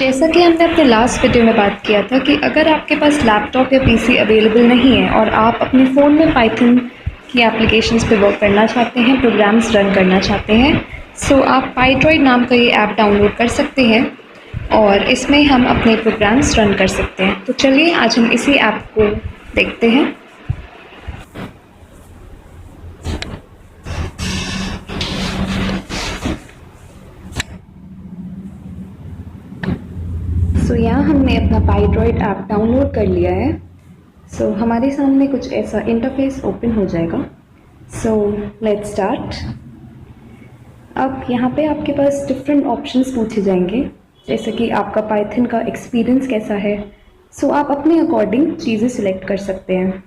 जैसा कि हमने अपने लास्ट वीडियो में बात किया था कि अगर आपके पास लैपटॉप या पीसी अवेलेबल नहीं है और आप अपने फ़ोन में पाइथन की एप्लीकेशंस पे वर्क करना चाहते हैं, प्रोग्राम्स रन करना चाहते हैं, सो आप पाइड्रॉइड नाम का ये ऐप डाउनलोड कर सकते हैं और इसमें हम अपने प्रोग्राम्स रन कर सकते हैं। तो चलिए आज हम इसी ऐप को देखते हैं। सो यहाँ हमने अपना पाइड्रॉइड ऐप डाउनलोड कर लिया है। सो हमारे सामने कुछ ऐसा इंटरफेस ओपन हो जाएगा। So let's start. अब यहाँ पे आपके पास डिफरेंट ऑप्शंस पूछे जाएंगे, जैसे कि आपका पाइथन का एक्सपीरियंस कैसा है। सो आप अपने अकॉर्डिंग चीज़ें सिलेक्ट कर सकते हैं।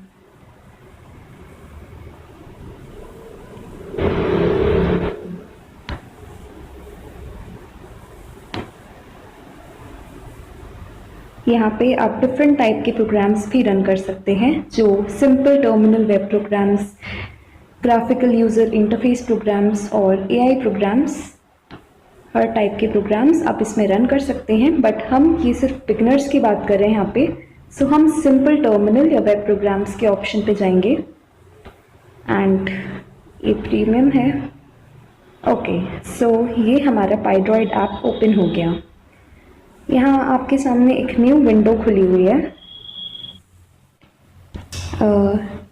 यहाँ पे आप डिफरेंट टाइप के प्रोग्राम्स भी रन कर सकते हैं, जो simple terminal web programs, graphical user interface programs और एआई प्रोग्राम्स, हर टाइप के प्रोग्राम्स आप इसमें रन कर सकते हैं। बट हम ये सिर्फ बिगनर्स की बात कर रहे हैं यहाँ पे। सो हम सिंपल टर्मिनल या वेब प्रोग्राम्स के ऑप्शन पे जाएंगे एंड ये प्रीमियम है। ओके, सो ये हमारा पाइड्रॉइड ऐप ओपन हो गया। यहाँ आपके सामने एक न्यू विंडो खुली हुई है।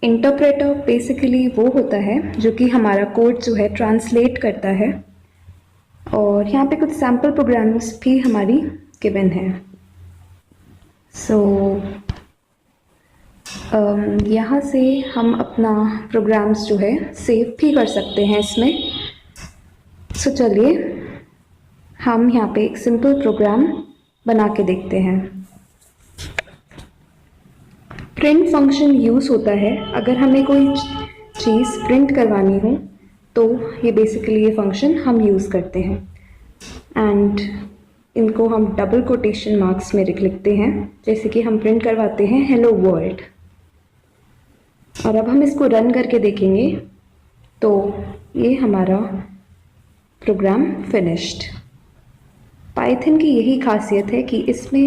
इंटरप्रेटर बेसिकली वो होता है जो कि हमारा कोड जो है ट्रांसलेट करता है, और यहाँ पे कुछ सैम्पल प्रोग्राम्स भी हमारी गिवन है। सो यहाँ से हम अपना प्रोग्राम्स जो है सेव भी कर सकते हैं इसमें। सो चलिए हम यहाँ पे एक सिंपल प्रोग्राम बना के देखते हैं। प्रिंट फंक्शन यूज़ होता है अगर हमें कोई चीज़ प्रिंट करवानी हो, तो ये बेसिकली ये फंक्शन हम यूज़ करते हैं एंड इनको हम डबल कोटेशन मार्क्स में लिखते हैं, जैसे कि हम प्रिंट करवाते हैं हेलो वर्ल्ड। और अब हम इसको रन करके देखेंगे तो ये हमारा प्रोग्राम फिनिश्ड। पाइथन की यही खासियत है कि इसमें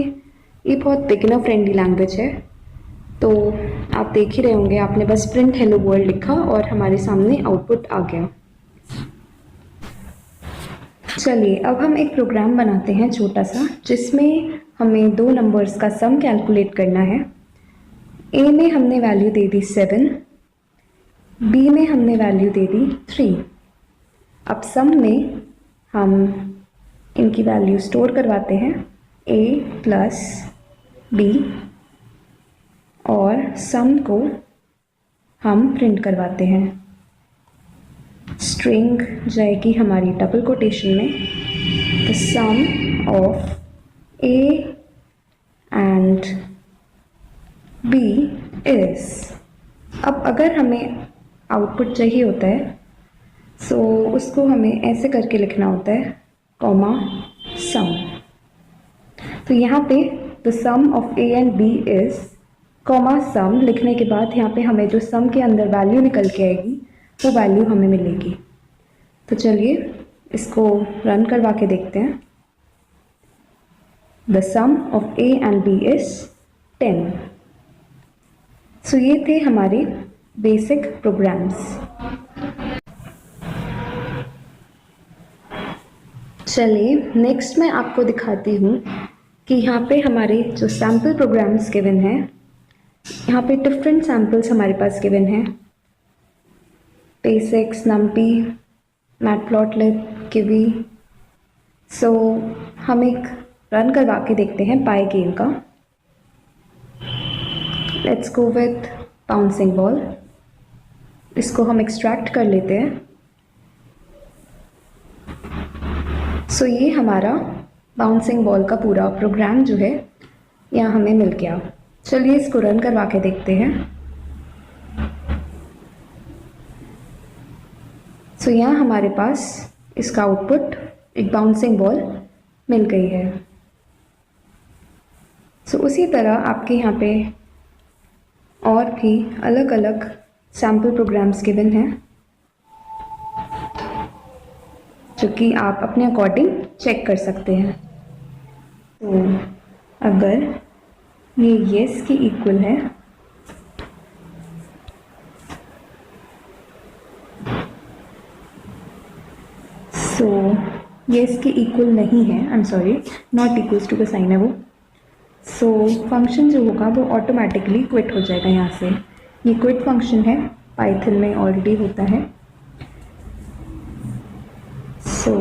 ये बहुत बिगिनर फ्रेंडली लैंग्वेज है। तो आप देख ही रहे होंगे, आपने बस प्रिंट हेलो वर्ल्ड लिखा और हमारे सामने आउटपुट आ गया। चलिए अब हम एक प्रोग्राम बनाते हैं छोटा सा, जिसमें हमें दो नंबर्स का सम कैलकुलेट करना है। ए में हमने वैल्यू दे दी 7, बी में हमने वैल्यू दे दी 3। अब सम में हम इनकी वैल्यू स्टोर करवाते हैं, a प्लस बी, और सम को हम प्रिंट करवाते हैं। स्ट्रिंग जाएगी हमारी डबल कोटेशन में, the sum of a and b is. अब अगर हमें आउटपुट चाहिए होता है, सो उसको हमें ऐसे करके लिखना होता है, कॉमा सम। तो यहाँ पे the sum of a and b is comma sum लिखने के बाद यहाँ पे हमें जो सम के अंदर वैल्यू निकल के आएगी वो वैल्यू हमें मिलेगी। तो चलिए इसको रन करवा के देखते हैं। The sum of a and b is 10। So ये थे हमारे बेसिक प्रोग्राम्स। चलिए नेक्स्ट मैं आपको दिखाती हूँ कि यहाँ पे हमारे जो सैम्पल प्रोग्राम्स गिवन हैं, यहाँ पे डिफरेंट सैम्पल्स हमारे पास गिवन हैं, बेसिक्स, नम्पी, मैटप्लॉटलिब, किवी। सो हम एक रन करवा के देखते हैं पाई गेम का। Let's go with bouncing ball. इसको हम एक्सट्रैक्ट कर लेते हैं। सो ये हमारा बाउंसिंग बॉल का पूरा प्रोग्राम जो है यहाँ हमें मिल गया। चलिए इसको रन करवा के देखते हैं। सो यहाँ हमारे पास इसका आउटपुट एक बाउंसिंग बॉल मिल गई है। सो उसी तरह आपके यहाँ पे और भी अलग अलग सैम्पल प्रोग्राम्स गिवन हैं, जो कि आप अपने अकॉर्डिंग चेक कर सकते हैं। तो अगर ये येस के इक्वल है सो येस के इक्वल नहीं है, I am sorry, not equals to का साइन है वो, सो फंक्शन जो होगा वो ऑटोमेटिकली क्विट हो जाएगा यहाँ से। ये क्विट फंक्शन है, पाइथन में ऑलरेडी होता है। सो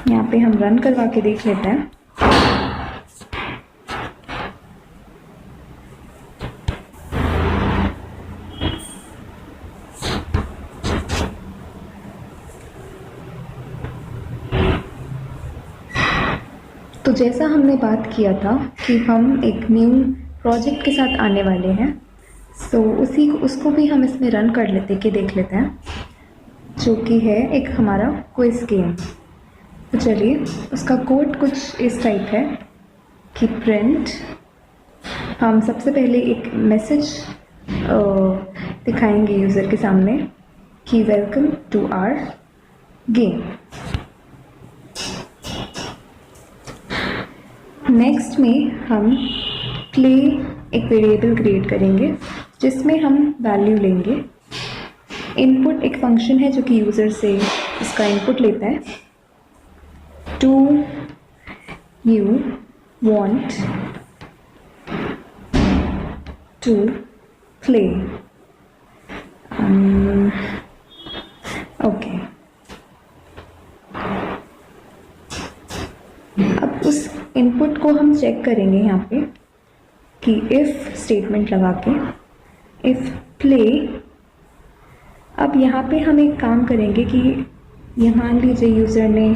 यहाँ पे हम रन करवा के देख लेते हैं। तो जैसा हमने बात किया था कि हम एक न्यू प्रोजेक्ट के साथ आने वाले हैं, सो उसको भी हम इसमें रन कर लेते कि देख लेते हैं, जो कि है एक हमारा क्विज गेम। तो चलिए, उसका कोड कुछ इस टाइप है कि प्रिंट, हम सबसे पहले एक मैसेज दिखाएंगे यूज़र के सामने कि welcome to our game. Next में हम प्ले एक वेरिएबल क्रिएट करेंगे जिसमें हम वैल्यू लेंगे। इनपुट एक फंक्शन है जो कि यूज़र से इसका इनपुट लेता है। Do you want to play, okay. अब उस इनपुट को हम चेक करेंगे यहाँ पे कि इफ़ स्टेटमेंट लगा के, इफ़ प्ले। अब यहाँ पे हम एक काम करेंगे कि ये मान लीजिए यूज़र ने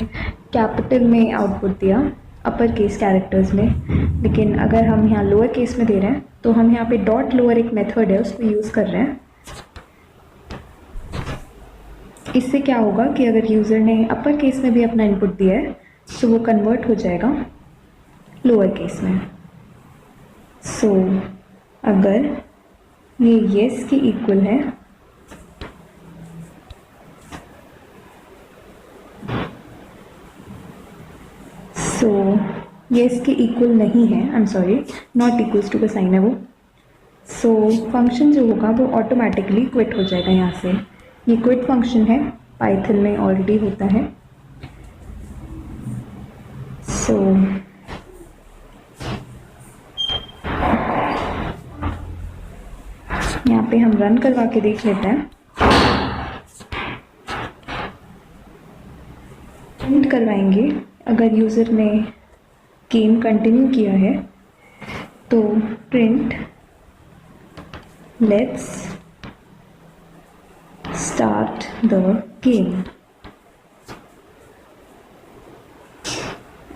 कैपिटल में आउटपुट दिया, अपर केस कैरेक्टर्स में, लेकिन अगर हम यहाँ लोअर केस में दे रहे हैं तो हम यहाँ पे डॉट लोअर एक मेथड है उसको यूज़ कर रहे हैं। इससे क्या होगा कि अगर यूज़र ने अपर केस में भी अपना इनपुट दिया है तो वो कन्वर्ट हो जाएगा लोअर केस में। सो अगर ये येस के इक्वल है सो येस के इक्वल नहीं है, I am sorry, not equals to का साइन है वो, सो फंक्शन जो होगा वो ऑटोमेटिकली क्विट हो जाएगा यहाँ से। ये क्विट फंक्शन है, पाइथन में ऑलरेडी होता है। सो यहाँ पे हम रन करवा के देख लेते हैं। प्रिंट करवाएंगे अगर यूज़र ने गेम कंटिन्यू किया है तो print let's start the game,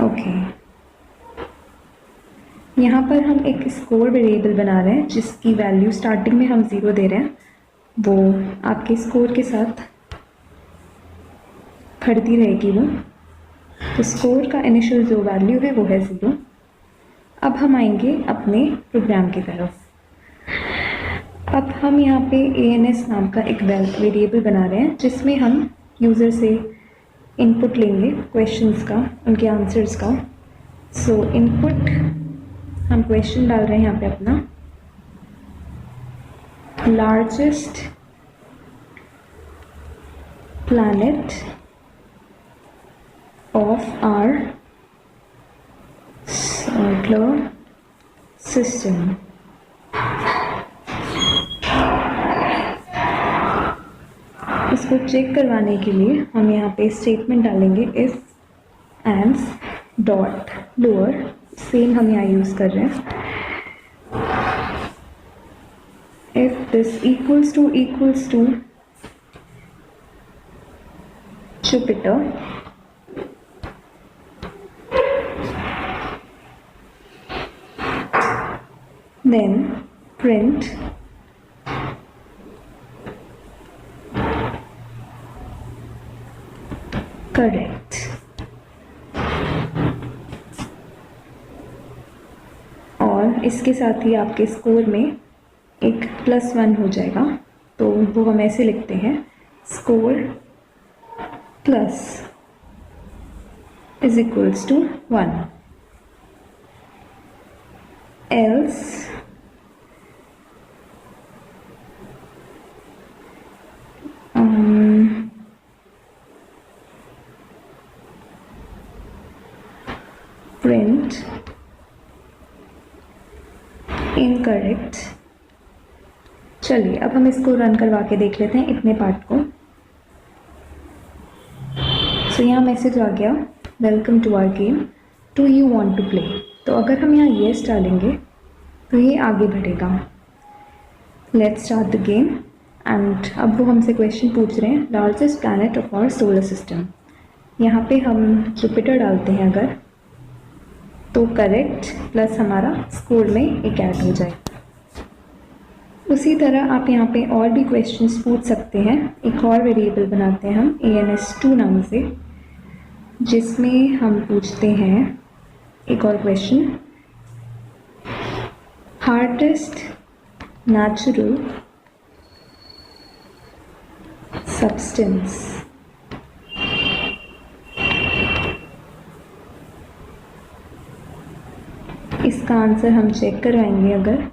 okay. यहाँ पर हम एक स्कोर वेरिएबल बना रहे हैं जिसकी वैल्यू स्टार्टिंग में हम 0 दे रहे हैं, वो आपके स्कोर के साथ खड़ती रहेगी वो। तो स्कोर का इनिशियल जो वैल्यू है वो है 0। अब हम आएंगे अपने प्रोग्राम की तरफ। अब हम यहाँ पे ANS नाम का एक वेरिएबल बना रहे हैं जिसमें हम यूज़र से इनपुट लेंगे क्वेश्चंस का, उनके आंसर्स का। सो इनपुट हम क्वेश्चन डाल रहे हैं यहाँ पे अपना, largest planet of our solar system. इसको चेक करवाने के लिए हम यहाँ पे स्टेटमेंट डालेंगे if ends dot lower, same हम यहाँ यूज़ कर रहे हैं। If this equals to Jupyter, then print correct। और इसके साथ ही आपके स्कोर में एक +1 हो जाएगा। तो वो हम ऐसे लिखते हैं, score plus is equals to 1, else print incorrect। चलिए अब हम इसको रन करवा के देख लेते हैं इतने पार्ट को। सो यहाँ मैसेज आ गया, welcome to our game, do you want to play. तो अगर हम यहाँ येस डालेंगे तो ये आगे बढ़ेगा। Let's start the game. And अब वो हमसे क्वेश्चन पूछ रहे हैं, largest planet of our solar system. यहाँ पे हम जुपिटर डालते हैं अगर, तो करेक्ट प्लस हमारा स्कोर में एक ऐड हो जाए। उसी तरह आप यहाँ पे और भी क्वेश्चंस पूछ सकते हैं। एक और वेरिएबल बनाते हैं हम ANS2 नाम से, जिसमें हम पूछते हैं एक और क्वेश्चन, हार्डेस्ट नेचुरल सब्सटेंस। इसका आंसर हम चेक करवाएंगे अगर।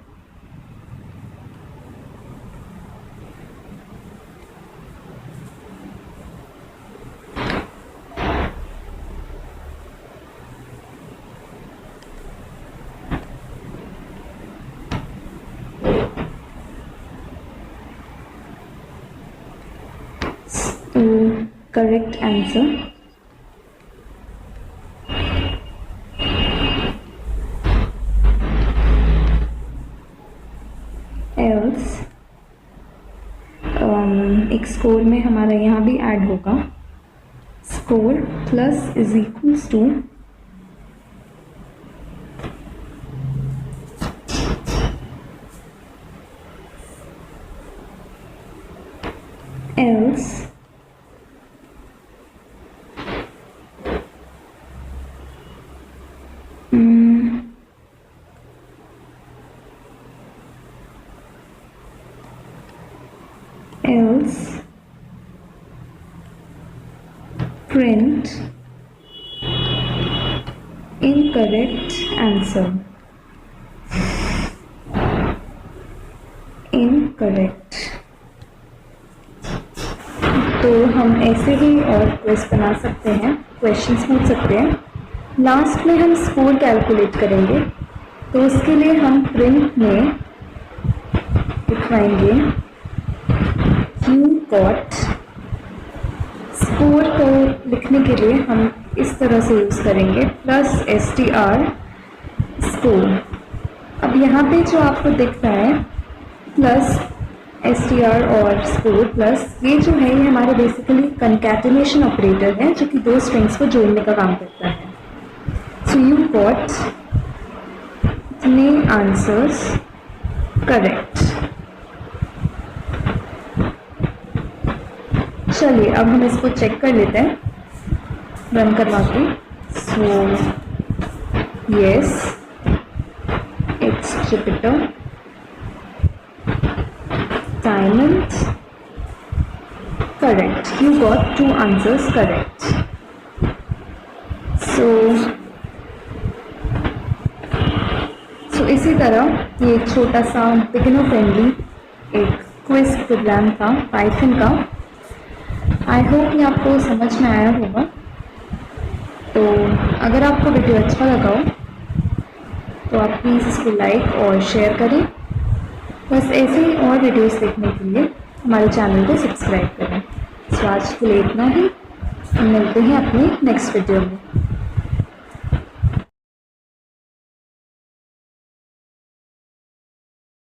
करेक्ट आंसर एल्स एक स्कोर में हमारा यहाँ भी ऐड होगा, score plus is equals to else else print incorrect answer। incorrect। तो हम ऐसे ही और क्वेश्चन बना सकते हैं, क्वेश्चंस पूछ सकते हैं। लास्ट में हम स्कोर कैलकुलेट करेंगे, तो उसके लिए हम प्रिंट में लिखवाएंगे यू गॉट। स्कोर को लिखने के लिए हम इस तरह से यूज़ करेंगे प्लस STR स्कोर। अब यहाँ पे जो आपको दिख रहा है प्लस STR और स्कोर प्लस, ये जो है ये हमारे बेसिकली कंकैटिनेशन ऑपरेटर है, जो कि दो स्ट्रिंग्स को जोड़ने का काम करता है। सो यू गॉट इतने आंसर्स करेक्ट। चलिए अब हम इसको चेक कर लेते हैं रन करवा के। So yes it's Jupiter, diamond correct, you got 2 answers correct. So इसी तरह ये एक छोटा सा बिगिनर फ्रेंडली एक क्विज प्रोग्राम था पाइथन का। आई होप ये आपको समझ में आया होगा। तो अगर आपको वीडियो अच्छा लगा हो तो आप प्लीज़ इसको लाइक और शेयर करें। बस ऐसे ही और वीडियोस देखने के लिए हमारे चैनल को सब्सक्राइब करें। सो आज के लिए इतना ही, हम मिलते हैं अपने नेक्स्ट वीडियो में।